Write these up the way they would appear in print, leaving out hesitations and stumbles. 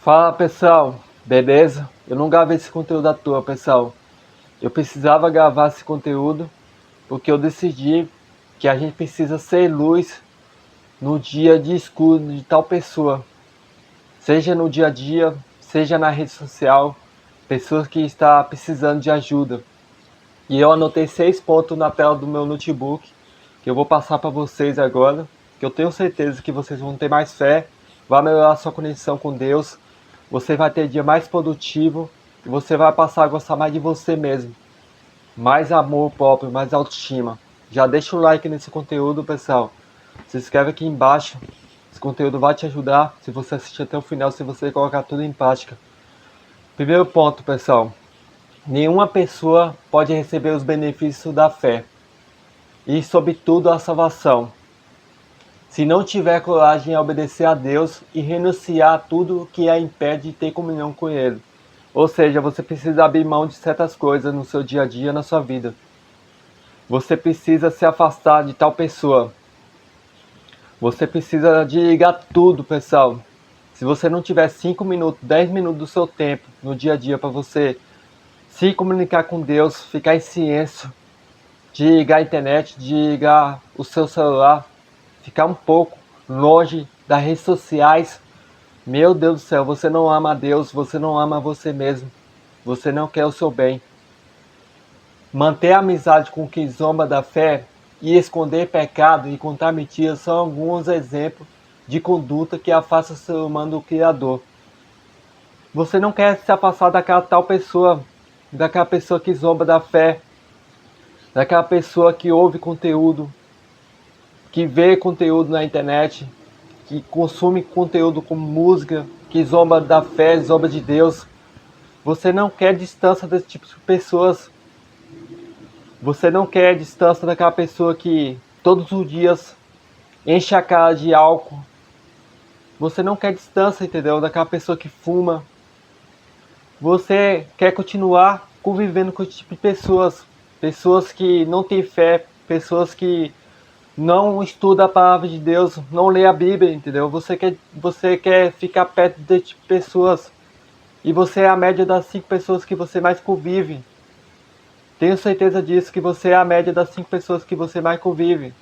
Fala pessoal, beleza? Eu não gravei esse conteúdo à toa, pessoal. Eu precisava gravar esse conteúdo porque eu decidi que a gente precisa ser luz no dia de escuro de tal pessoa, seja no dia a dia, seja na rede social, pessoas que estão precisando de ajuda. E eu anotei 6 pontos na tela do meu notebook que eu vou passar para vocês agora, que eu tenho certeza que vocês vão ter mais fé, vai melhorar sua conexão com Deus, você vai ter dia mais produtivo e você vai passar a gostar mais de você mesmo. Mais amor próprio, mais autoestima. Já deixa o like nesse conteúdo, pessoal. Se inscreve aqui embaixo. Esse conteúdo vai te ajudar se você assistir até o final, se você colocar tudo em prática. Primeiro ponto, pessoal. Nenhuma pessoa pode receber os benefícios da fé e, sobretudo, a salvação, se não tiver coragem a obedecer a Deus e renunciar a tudo que a impede de ter comunhão com Ele. Ou seja, você precisa abrir mão de certas coisas no seu dia a dia, na sua vida. Você precisa se afastar de tal pessoa. Você precisa desligar tudo, pessoal. Se você não tiver 5 minutos, 10 minutos do seu tempo no dia a dia para você se comunicar com Deus, ficar em silêncio, desligar a internet, desligar o seu celular, ficar um pouco longe das redes sociais. Meu Deus do céu, você não ama a Deus, você não ama você mesmo, você não quer o seu bem. Manter a amizade com quem zomba da fé e esconder pecado e contar mentiras são alguns exemplos de conduta que afasta o ser humano do Criador. Você não quer se afastar daquela tal pessoa, daquela pessoa que zomba da fé, daquela pessoa que ouve conteúdo, que vê conteúdo na internet, que consome conteúdo como música, que zomba da fé, zomba de Deus. Você não quer distância desse tipo de pessoas. Você não quer distância daquela pessoa que todos os dias enche a cara de álcool. Você não quer distância, entendeu? Daquela pessoa que fuma. Você quer continuar convivendo com esse tipo de pessoas. Pessoas que não têm fé, pessoas que não estudam a palavra de Deus, não lê a Bíblia, entendeu? Você quer ficar perto desse tipo de pessoas. E você é a média das 5 pessoas que você mais convive. Tenho certeza disso, que você é a média das 5 pessoas que você mais convive.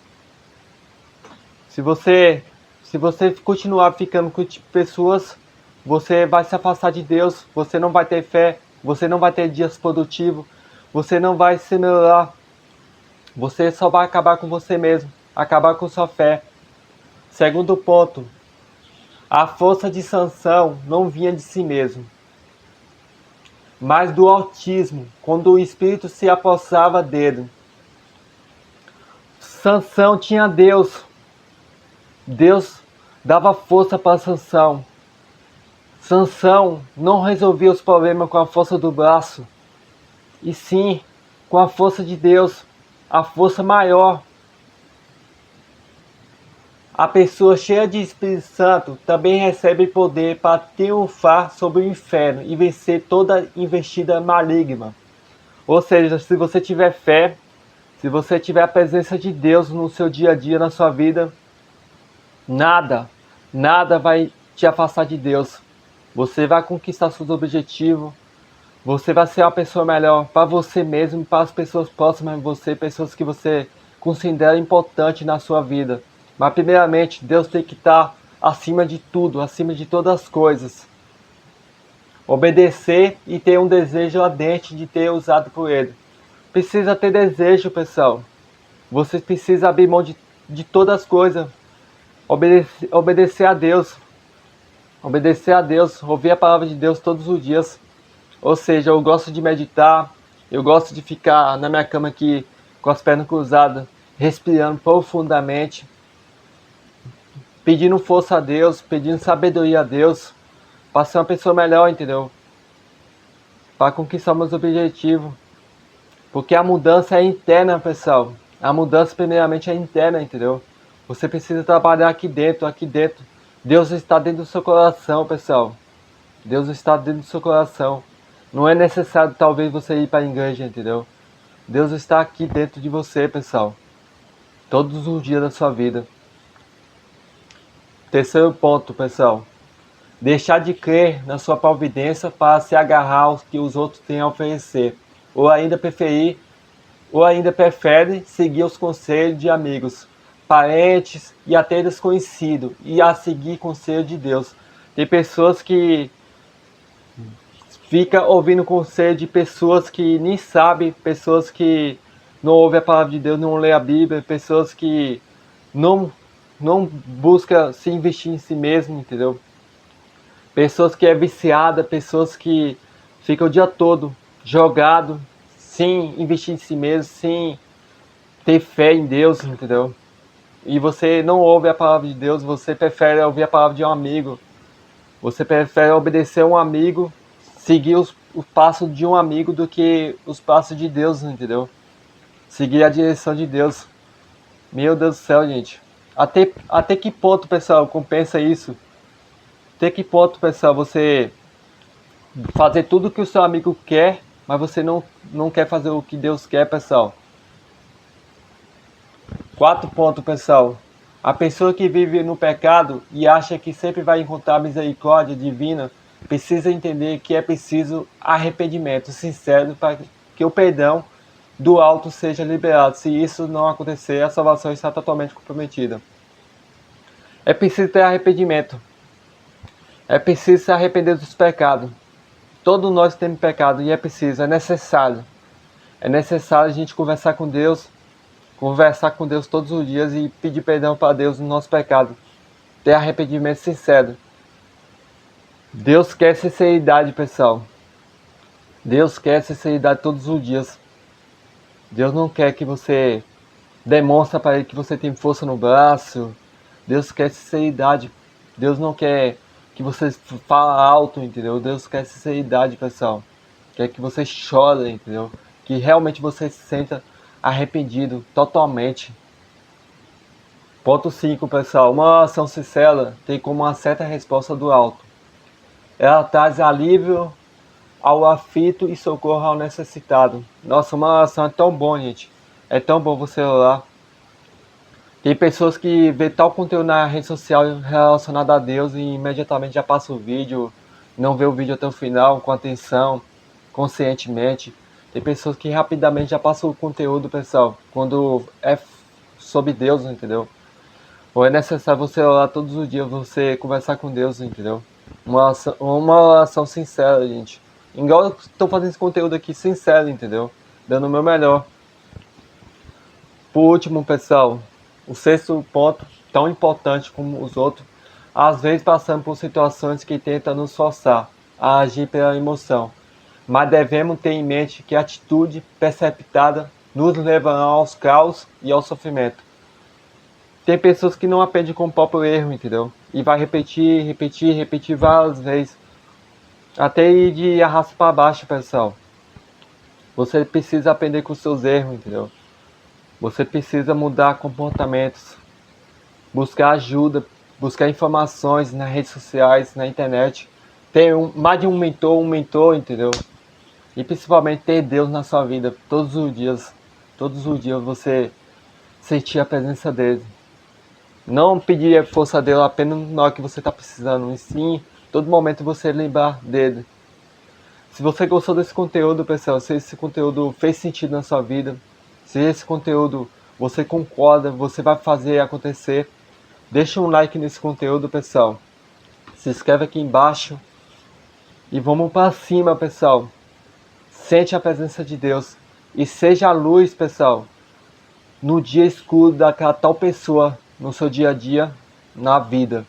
Se você, se você continuar ficando com esse tipo de pessoas, você vai se afastar de Deus, você não vai ter fé, você não vai ter dias produtivos, você não vai se melhorar. Você só vai acabar com você mesmo, acabar com sua fé. Segundo ponto, a força de Sansão não vinha de si mesmo, mas do autismo, quando o espírito se apossava dele. Sansão tinha Deus. Deus dava força para Sansão. Sansão não resolvia os problemas com a força do braço, e sim com a força de Deus, a força maior. A pessoa cheia de Espírito Santo também recebe poder para triunfar sobre o inferno e vencer toda investida maligna. Ou seja, se você tiver fé, se você tiver a presença de Deus no seu dia a dia, na sua vida, nada vai te afastar de Deus. Você vai conquistar seus objetivos, você vai ser uma pessoa melhor para você mesmo e para as pessoas próximas de você, pessoas que você considera importante na sua vida. Mas primeiramente, Deus tem que estar acima de tudo, acima de todas as coisas. Obedecer e ter um desejo ardente de ter usado por Ele. Precisa ter desejo, pessoal. Você precisa abrir mão de todas as coisas. Obedecer a Deus. Obedecer a Deus, ouvir a palavra de Deus todos os dias. Ou seja, eu gosto de meditar, eu gosto de ficar na minha cama aqui com as pernas cruzadas, respirando profundamente, pedindo força a Deus, pedindo sabedoria a Deus, para ser uma pessoa melhor, entendeu? Para conquistar meus objetivos. Porque a mudança é interna, pessoal. A mudança primeiramente é interna, entendeu? Você precisa trabalhar aqui dentro, aqui dentro. Deus está dentro do seu coração, pessoal. Deus está dentro do seu coração. Não é necessário talvez você ir para a igreja, entendeu? Deus está aqui dentro de você, pessoal. Todos os dias da sua vida. Terceiro ponto, pessoal. deixar de crer na sua providência para se agarrar aos que os outros têm a oferecer, ou ainda prefere seguir os conselhos de amigos, parentes e até desconhecidos e a seguir conselho de Deus. Tem pessoas que ficam ouvindo conselho de pessoas que nem sabem, pessoas que não ouvem a palavra de Deus, não lê a Bíblia, pessoas que não buscam se investir em si mesmo, entendeu? Pessoas que é viciada, pessoas que ficam o dia todo jogado, sem investir em si mesmo, sem ter fé em Deus, entendeu? E você não ouve a palavra de Deus, você prefere ouvir a palavra de um amigo, você prefere obedecer a um amigo, seguir os passos de um amigo do que os passos de Deus, entendeu? Seguir a direção de Deus. Meu Deus do céu, gente. Até que ponto, pessoal, compensa isso? Até que ponto, pessoal, você fazer tudo o que o seu amigo quer, mas você não quer fazer o que Deus quer, pessoal? 4 pontos, pessoal. A pessoa que vive no pecado e acha que sempre vai encontrar misericórdia divina, precisa entender que é preciso arrependimento sincero para que o perdão do alto seja liberado. Se isso não acontecer, a salvação está totalmente comprometida. É preciso ter arrependimento. É preciso se arrepender dos pecados. Todos nós temos pecado e é necessário. É necessário a gente conversar com Deus todos os dias e pedir perdão para Deus no nosso pecado. Ter arrependimento sincero. Deus quer sinceridade, pessoal. Deus quer sinceridade todos os dias. Deus não quer que você demonstre para Ele que você tem força no braço. Deus quer sinceridade. Deus não quer que você fale alto, entendeu? Deus quer sinceridade, pessoal. Quer que você chore, entendeu? Que realmente você se sinta arrependido totalmente. Ponto 5, pessoal. Uma oração sincera tem como uma certa resposta do alto. Ela traz alívio ao aflito e socorro ao necessitado. Nossa, uma oração é tão bom, gente. É tão bom você orar. Tem pessoas que vê tal conteúdo na rede social relacionado a Deus e imediatamente já passa o vídeo, não vê o vídeo até o final, com atenção, conscientemente. Tem pessoas que rapidamente já passam o conteúdo, pessoal, quando é sobre Deus, entendeu? Ou é necessário você orar todos os dias, você conversar com Deus, entendeu? Uma oração sincera, gente. Igual eu estou fazendo esse conteúdo aqui, sincero, entendeu? Dando o meu melhor. Por último, pessoal, o 6º ponto, tão importante como os outros, às vezes passamos por situações que tentam nos forçar a agir pela emoção, mas devemos ter em mente que a atitude precipitada nos levará aos caos e ao sofrimento. Tem pessoas que não aprendem com o próprio erro, entendeu? E vai repetir várias vezes, até ir de arrasto para baixo, pessoal. Você precisa aprender com os seus erros, entendeu? Você precisa mudar comportamentos, buscar ajuda, buscar informações nas redes sociais, na internet. Ter mais de um mentor, entendeu? E principalmente ter Deus na sua vida todos os dias. Todos os dias você sentir a presença dele. Não pedir a força dele apenas na hora que você está precisando, e sim, todo momento você lembrar dele. Se você gostou desse conteúdo, pessoal, se esse conteúdo fez sentido na sua vida, se esse conteúdo você concorda, você vai fazer acontecer, deixa um like nesse conteúdo, pessoal. Se inscreve aqui embaixo e vamos para cima, pessoal. Sente a presença de Deus e seja a luz, pessoal, no dia escuro daquela tal pessoa, no seu dia a dia, na vida.